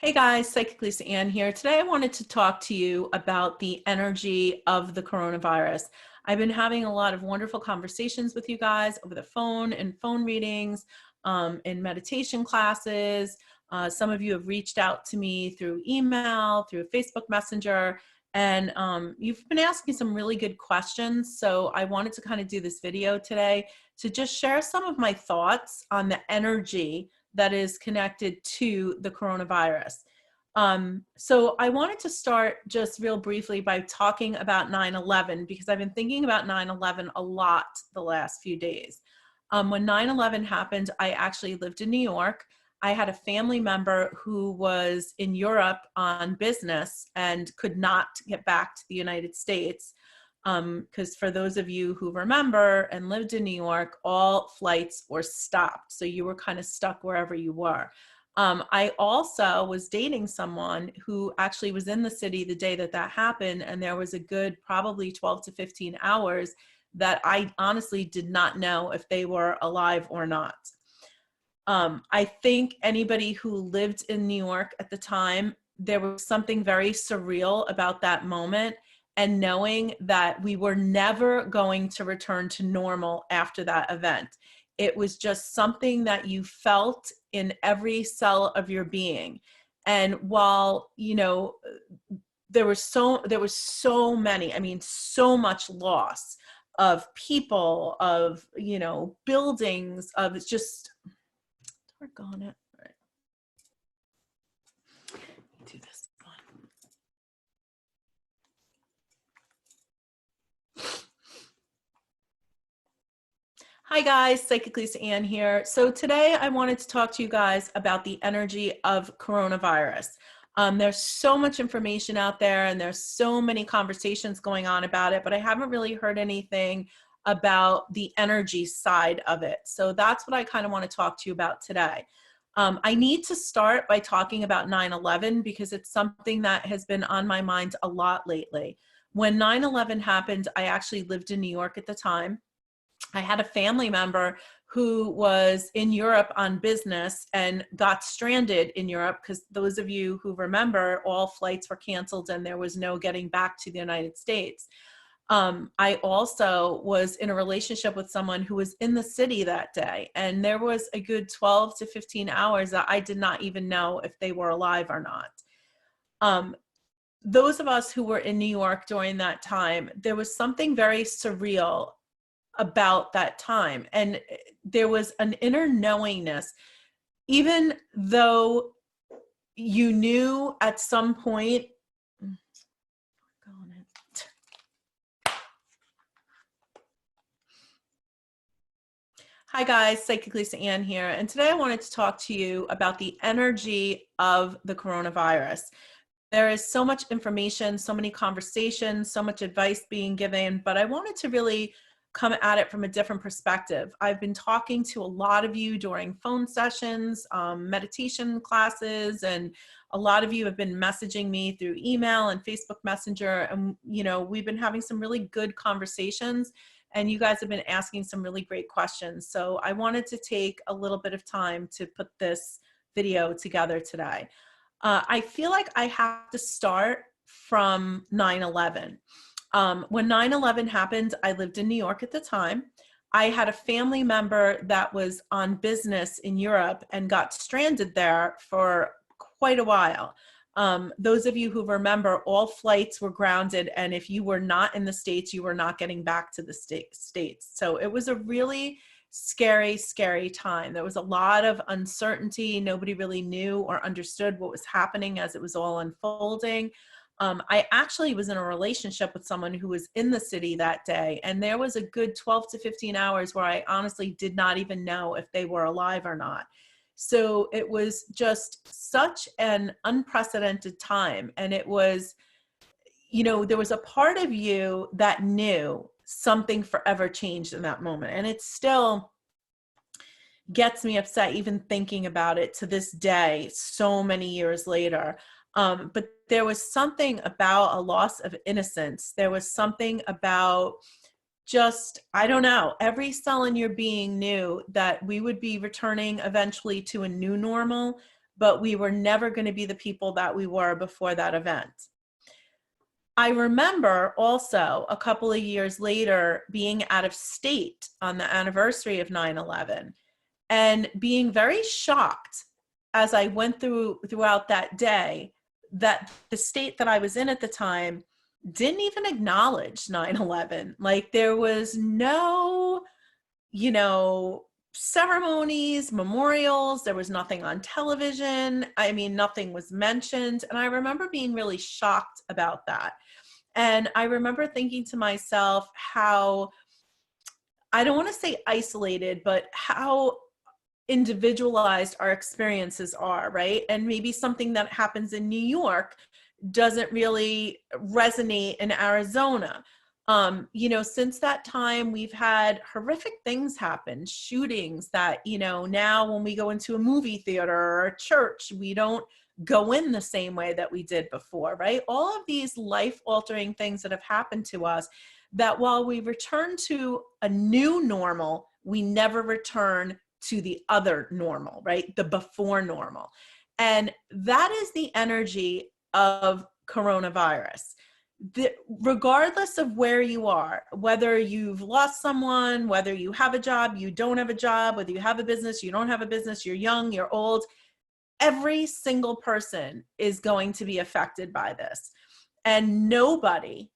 Hey guys, Psychic Lisa Ann here. Today I wanted to talk to you about the energy of the coronavirus. I've been having a lot of wonderful conversations with you guys over the phone and phone readings, in meditation classes. Some of you have reached out to me through email, through Facebook Messenger, and you've been asking some really good questions. So I wanted to kind of do this video today to just share some of my thoughts on the energy that is connected to the coronavirus. So I wanted to start just real briefly by talking about 9/11 because I've been thinking about 9/11 a lot the last few days. When 9/11 happened, I actually lived in New York. I had a family member who was in Europe on business and could not get back to the United States. Because for those of you who remember and lived in New York, all flights were stopped. So you were kind of stuck wherever you were. I also was dating someone who actually was in the city the day that that happened. And there was a good probably 12 to 15 hours that I honestly did not know if they were alive or not. I think anybody who lived in New York at the time, there was something very surreal about that moment and knowing that we were never going to return to normal after that event. It was just something that you felt in every cell of your being. And while, there was so many, I mean, so much loss of people, of, buildings, of just, on it. All right. Do this one. Hi guys, Psychic Lisa Ann here. So today I wanted to talk to you guys about the energy of coronavirus. There's so much information out there and there's so many conversations going on about it, but I haven't really heard anything about the energy side of it. So that's what I kind of want to talk to you about today. I need to start by talking about 9/11 because it's something that has been on my mind a lot lately. When 9/11 happened, I actually lived in New York at the time. I had a family member who was in Europe on business and got stranded in Europe because those of you who remember, all flights were canceled and there was no getting back to the United States. I also was in a relationship with someone who was in the city that day, and there was a good 12 to 15 hours that I did not even know if they were alive or not. Those of us who were in New York during that time, there was something very surreal about that time. And there was an inner knowingness, even though you knew at some point, Hi guys, Psychic Lisa Ann here, and today I wanted to talk to you about the energy of the coronavirus. There is so much information, so many conversations, so much advice being given, but I wanted to really come at it from a different perspective. I've been talking to a lot of you during phone sessions, meditation classes, and a lot of you have been messaging me through email and Facebook Messenger, and we've been having some really good conversations, and you guys have been asking some really great questions. So I wanted to take a little bit of time to put this video together today. I feel like I have to start from 9/11. When 9/11 happened, I lived in New York at the time. I had a family member that was on business in Europe and got stranded there for quite a while. Those of you who remember, all flights were grounded, and if you were not in the States, you were not getting back to the States. So it was a really scary, scary time. There was a lot of uncertainty. Nobody really knew or understood what was happening as it was all unfolding. I actually was in a relationship with someone who was in the city that day, and there was a good 12 to 15 hours where I honestly did not even know if they were alive or not. So it was just such an unprecedented time. And it was, there was a part of you that knew something forever changed in that moment. And it still gets me upset even thinking about it to this day, so many years later. But there was something about a loss of innocence. There was something about just, I don't know, every cell in your being knew that we would be returning eventually to a new normal, but we were never going to be the people that we were before that event. I remember also a couple of years later being out of state on the anniversary of 9/11 and being very shocked as I went throughout that day that the state that I was in at the time didn't even acknowledge 9/11. Like there was no, you know, ceremonies, memorials, there was nothing on television. I mean, nothing was mentioned. And I remember being really shocked about that. And I remember thinking to myself how, I don't want to say isolated, but how individualized our experiences are, right? And maybe something that happens in New York doesn't really resonate in Arizona. You know, since that time, we've had horrific things happen, shootings that, you know, now when we go into a movie theater or a church, we don't go in the same way that we did before, right? All of these life-altering things that have happened to us, that while we return to a new normal, we never return to the other normal, right? The before normal. And that is the energy of coronavirus. Regardless of where you are, whether you've lost someone, whether you have a job, you don't have a job, whether you have a business, you don't have a business, you're young, you're old, every single person is going to be affected by this. And nobody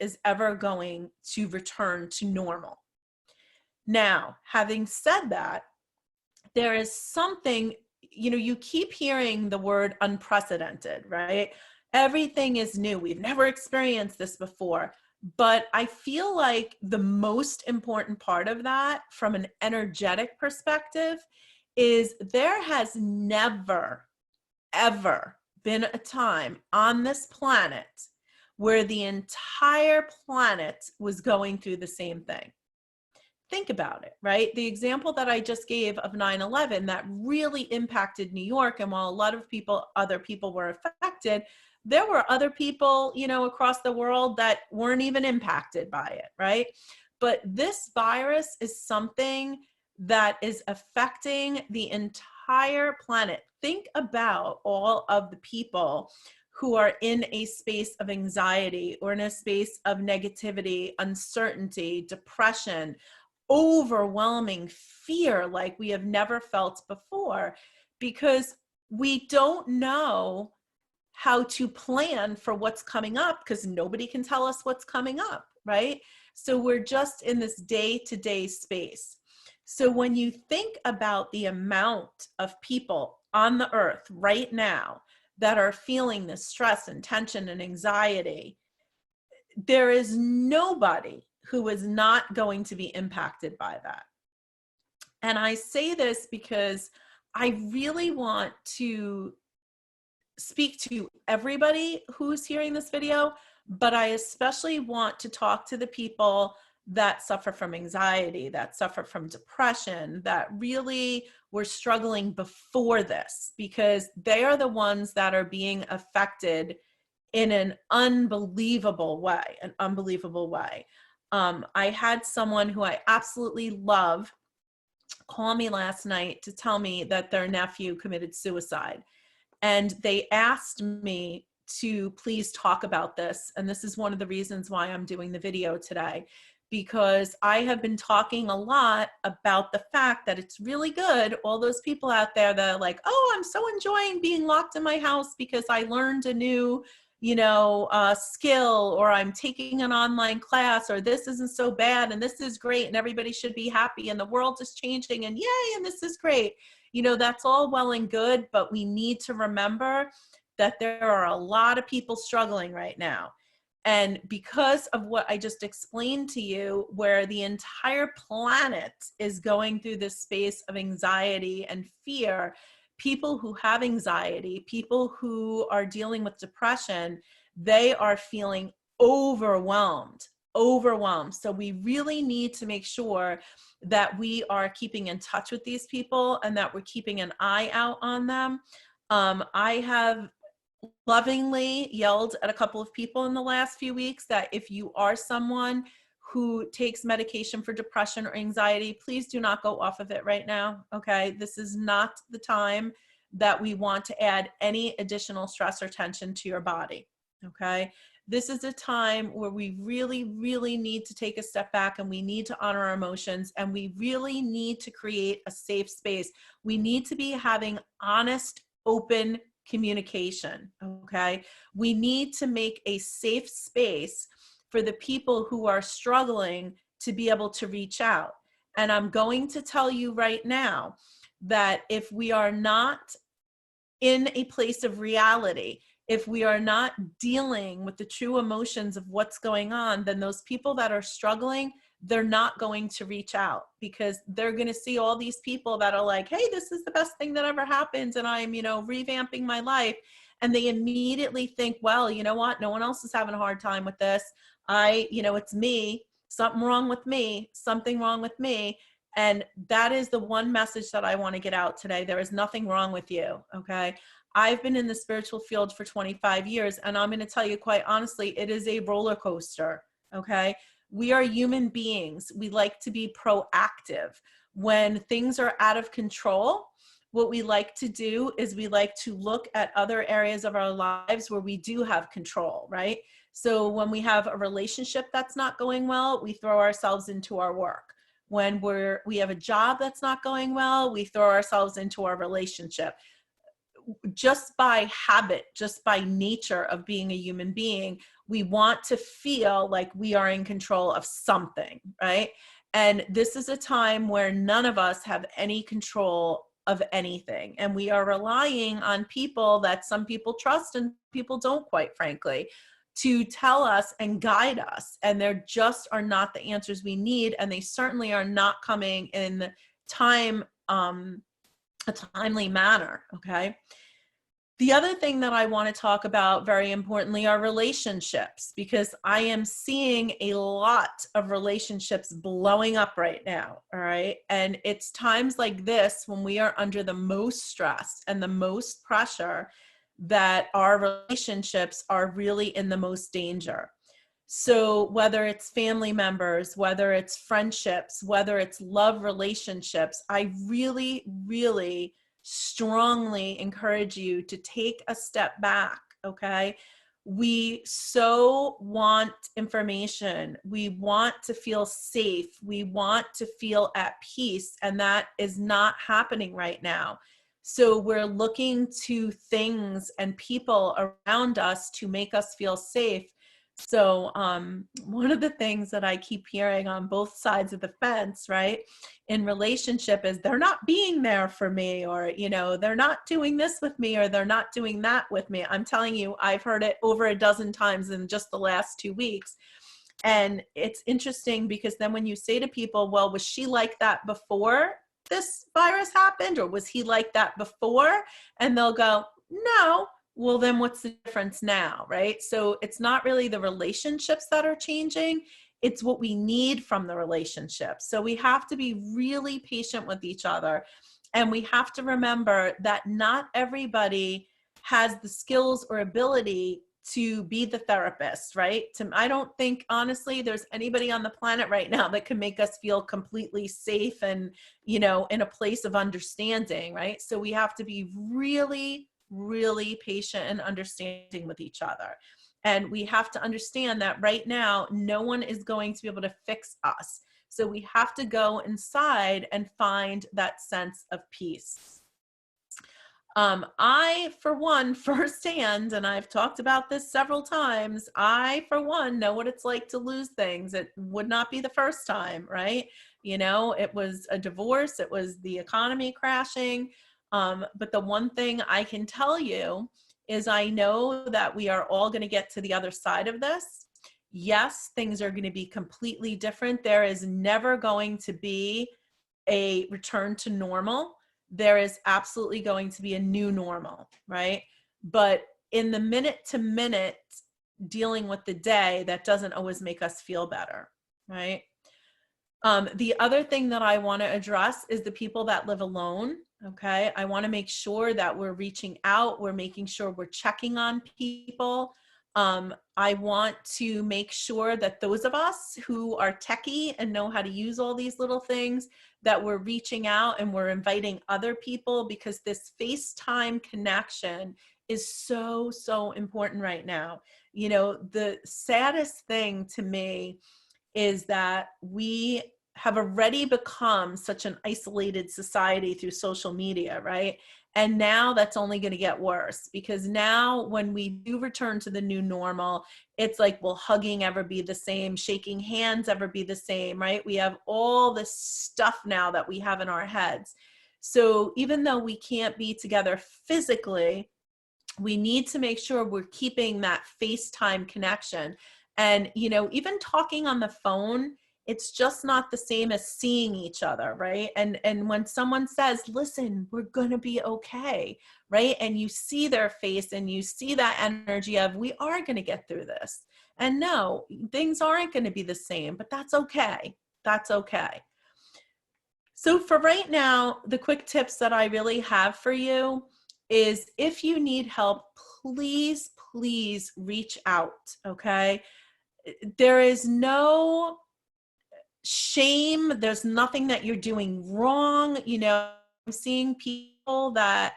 is ever going to return to normal. Now, having said that, there is something, you know, you keep hearing the word unprecedented, right? Everything is new. We've never experienced this before. But I feel like the most important part of that from an energetic perspective is there has never, ever been a time on this planet where the entire planet was going through the same thing. Think about it, right? The example that I just gave of 9/11 that really impacted New York, and while a lot of other people were affected, there were other people, you know, across the world that weren't even impacted by it, right? But this virus is something that is affecting the entire planet. Think about all of the people who are in a space of anxiety or in a space of negativity, uncertainty, depression, overwhelming fear like we have never felt before, because we don't know how to plan for what's coming up because nobody can tell us what's coming up, right? So we're just in this day-to-day space. So when you think about the amount of people on the earth right now that are feeling this stress and tension and anxiety, there is nobody who is not going to be impacted by that. And I say this because I really want to speak to everybody who's hearing this video, but I especially want to talk to the people that suffer from anxiety, that suffer from depression, that really were struggling before this, because they are the ones that are being affected in an unbelievable way, I had someone who I absolutely love call me last night to tell me that their nephew committed suicide. And they asked me to please talk about this. And this is one of the reasons why I'm doing the video today, because I have been talking a lot about the fact that it's really good. All those people out there that are like, oh, I'm so enjoying being locked in my house because I learned a new, skill, or I'm taking an online class, or this isn't so bad and this is great and everybody should be happy and the world is changing and yay, and this is great. That's all well and good, but we need to remember that there are a lot of people struggling right now. And because of what I just explained to you, where the entire planet is going through this space of anxiety and fear, people who have anxiety, people who are dealing with depression, they are feeling overwhelmed. So we really need to make sure that we are keeping in touch with these people and that we're keeping an eye out on them. I have lovingly yelled at a couple of people in the last few weeks that if you are someone who takes medication for depression or anxiety, please do not go off of it right now, okay? This is not the time. that we want to add any additional stress or tension to your body. Okay. This is a time where we really, really need to take a step back, and we need to honor our emotions, and we really need to create a safe space. We need to be having honest, open communication. Okay. We need to make a safe space for the people who are struggling to be able to reach out. And I'm going to tell you right now that if we are not in a place of reality, if we are not dealing with the true emotions of what's going on, then those people that are struggling, they're not going to reach out, because they're going to see all these people that are like, hey, this is the best thing that ever happens, and I'm, revamping my life. And they immediately think, well, you know what? No one else is having a hard time with this. It's me, something wrong with me, something wrong with me. And that is the one message that I want to get out today. There is nothing wrong with you. Okay. I've been in the spiritual field for 25 years, and I'm going to tell you quite honestly, it is a roller coaster. Okay. We are human beings. We like to be proactive. When things are out of control, what we like to do is we like to look at other areas of our lives where we do have control, right? So when we have a relationship that's not going well, we throw ourselves into our work. When we have a job that's not going well, we throw ourselves into our relationship. Just by habit, just by nature of being a human being, we want to feel like we are in control of something, right? And this is a time where none of us have any control of anything. And we are relying on people that some people trust and people don't, quite frankly, to tell us and guide us. And there just are not the answers we need. And they certainly are not coming in time, a timely manner. Okay. The other thing that I want to talk about very importantly are relationships, because I am seeing a lot of relationships blowing up right now. All right. And it's times like this when we are under the most stress and the most pressure that our relationships are really in the most danger. So whether it's family members, whether it's friendships, whether it's love relationships, I really, really strongly encourage you to take a step back. Okay. We so want information. We want to feel safe. We want to feel at peace. And that is not happening right now. So we're looking to things and people around us to make us feel safe. So one of the things that I keep hearing on both sides of the fence, right, in relationship is they're not being there for me, or, they're not doing this with me, or they're not doing that with me. I'm telling you, I've heard it over a dozen times in just the last 2 weeks. And it's interesting because then when you say to people, well, was she like that before this virus happened, or was he like that before? And they'll go, no. Well, then what's the difference now, right? So it's not really the relationships that are changing. It's what we need from the relationship. So we have to be really patient with each other. And we have to remember that not everybody has the skills or ability to be the therapist, right? I don't think, honestly, there's anybody on the planet right now that can make us feel completely safe and, in a place of understanding, right? So we have to be really, really patient and understanding with each other. And we have to understand that right now, no one is going to be able to fix us. So we have to go inside and find that sense of peace. I, for one, firsthand, and I've talked about this several times, I, for one, know what it's like to lose things. It would not be the first time, right? It was a divorce. It was the economy crashing. But the one thing I can tell you is I know that we are all going to get to the other side of this. Yes, things are going to be completely different. There is never going to be a return to normal. There is absolutely going to be a new normal, right? But in the minute to minute dealing with the day, that doesn't always make us feel better, right? The other thing that I want to address is the people that live alone. Okay. I want to make sure that we're reaching out. We're making sure we're checking on people. I want to make sure that those of us who are techie and know how to use all these little things, that we're reaching out and we're inviting other people, because this FaceTime connection is so, so important right now. You know, the saddest thing to me is that we have already become such an isolated society through social media, right? And now that's only going to get worse, because now when we do return to the new normal, it's like, will hugging ever be the same? Shaking hands ever be the same, right? We have all this stuff now that we have in our heads. So even though we can't be together physically, we need to make sure we're keeping that FaceTime connection. And, you know, even talking on the phone, it's just not the same as seeing each other, right? And when someone says, listen, we're gonna be okay, right? And you see their face and you see that energy of, we are gonna get through this. And no, things aren't gonna be the same, but that's okay. That's okay. So for right now, the quick tips that I really have for you is, if you need help, please, please reach out, okay? There is no shame. There's nothing that you're doing wrong. You know, I'm seeing people that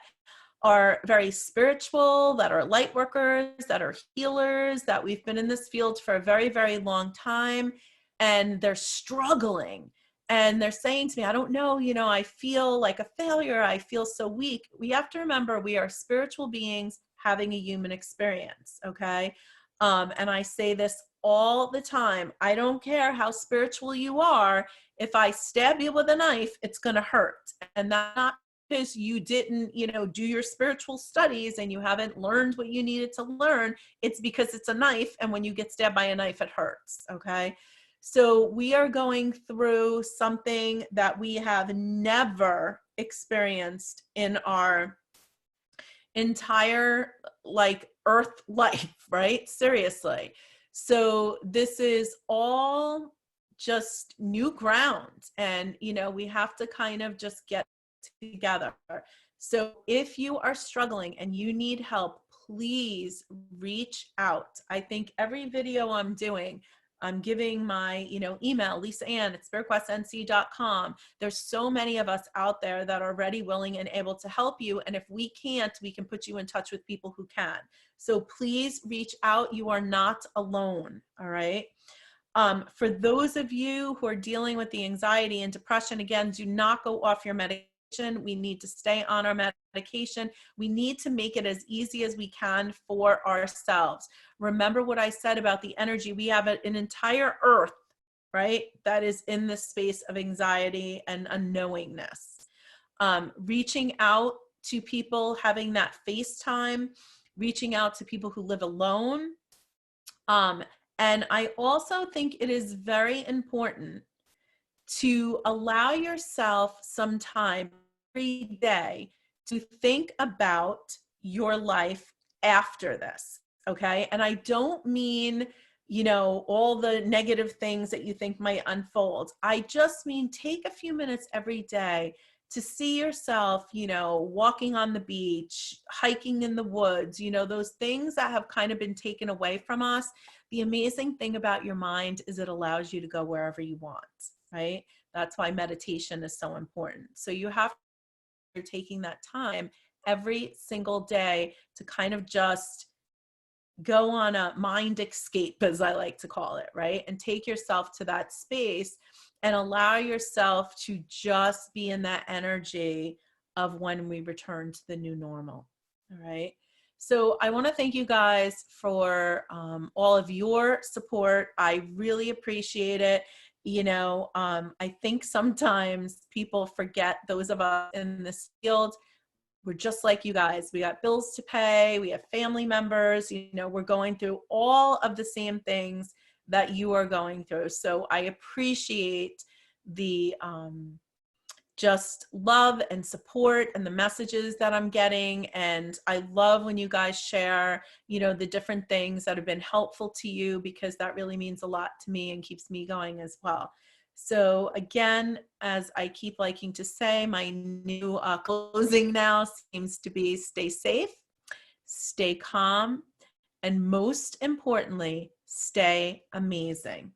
are very spiritual, that are light workers, that are healers, that we've been in this field for a very, very long time, and they're struggling. And they're saying to me, I don't know, you know, I feel like a failure. I feel so weak. We have to remember, we are spiritual beings having a human experience, okay? And I say this all the time. I don't care how spiritual you are. If I stab you with a knife, it's going to hurt. And that's not because you didn't, you know, do your spiritual studies and you haven't learned what you needed to learn. It's because it's a knife, and when you get stabbed by a knife, it hurts, okay? So we are going through something that we have never experienced in our entire, like, earth life, right? Seriously. So this is all just new ground, and, you know, we have to kind of just get together. So if you are struggling and you need help, please reach out. I think every video I'm doing, I'm giving my, you know, email, lisaann@spiritquestnc.com. There's so many of us out there that are ready, willing, and able to help you. And if we can't, we can put you in touch with people who can. So please reach out. You are not alone. All right. For those of you who are dealing with the anxiety and depression, again, do not go off your medication. We need to stay on our medication. We need to make it as easy as we can for ourselves. Remember what I said about the energy. We have an entire earth, right, that is in this space of anxiety and unknowingness. Reaching out to people, having that FaceTime, reaching out to people who live alone. And I also think it is very important to allow yourself some time every day to think about your life after this, okay? And I don't mean, you know, all the negative things that you think might unfold. I just mean, take a few minutes every day to see yourself, you know, walking on the beach, hiking in the woods, you know, those things that have kind of been taken away from us. The amazing thing about your mind is it allows you to go wherever you want, right? That's why meditation is so important. So you have to, you're taking that time every single day to kind of just go on a mind escape, as I like to call it, right? And take yourself to that space and allow yourself to just be in that energy of when we return to the new normal. All right. So I want to thank you guys for all of your support. I really appreciate it. You know, I think sometimes people forget, those of us in this field, we're just like you guys. We got bills to pay. We have family members. You know, we're going through all of the same things that you are going through. So I appreciate the just love and support and the messages that I'm getting. And I love when you guys share, you know, the different things that have been helpful to you, because that really means a lot to me and keeps me going as well. So again, as I keep liking to say, my new closing now seems to be: stay safe, stay calm, and most importantly, stay amazing.